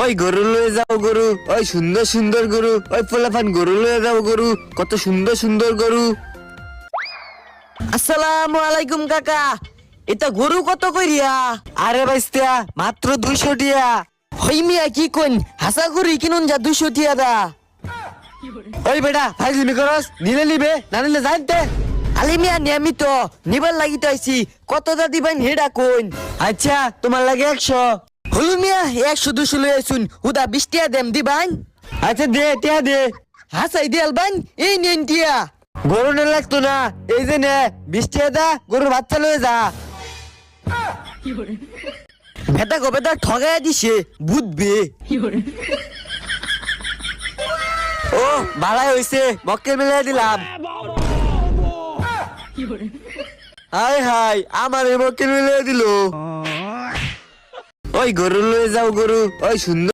ওই গরু লয়ে যাও গরু, ওই সুন্দর সুন্দর গরু, ওই পোলাপান গরু লয়ে যাও গরু, কত সুন্দর সুন্দর গরু। আসসালামু আলাইকুম কাকা, এটা গরু কত কইরিয়া? আরে বাইস্তা মাত্র 200 টিয়া। হই মিয়া কি কইন, হাসা গরু কিনুন যা 200 টিয়া দা। ওই বেটা ফাইজলিমি করস, নিলে নিবে না নিলে জানতে। আলি মিয়া নিয়মিত নিবার লাগি তো আইছি, কত দা দিবেন হেডা কইন। আচ্ছা তোমার লাগে 100। হলু মিয়া 100 200 লই আইছুন, হুদা 20 টিয়া দেম দিবান। আচ্ছা দে টিয়া দে। হাসাই দেল বান এই নেন টিয়া। গরু নে লাগতো না, এই যে নে 20 টিয়া দা, গরুর বাচ্চা লয়ে যা। ভেদা গো ভেদা ঠগায়া দিছে বুঝবে। ও ভালাই হইছে, মক্কেল মিলাই দিলাম। হাই হাই আমার এই মক্কেল মিলাই দিল। ওই গরু লয়ে যাও গরু, ওই সুন্দর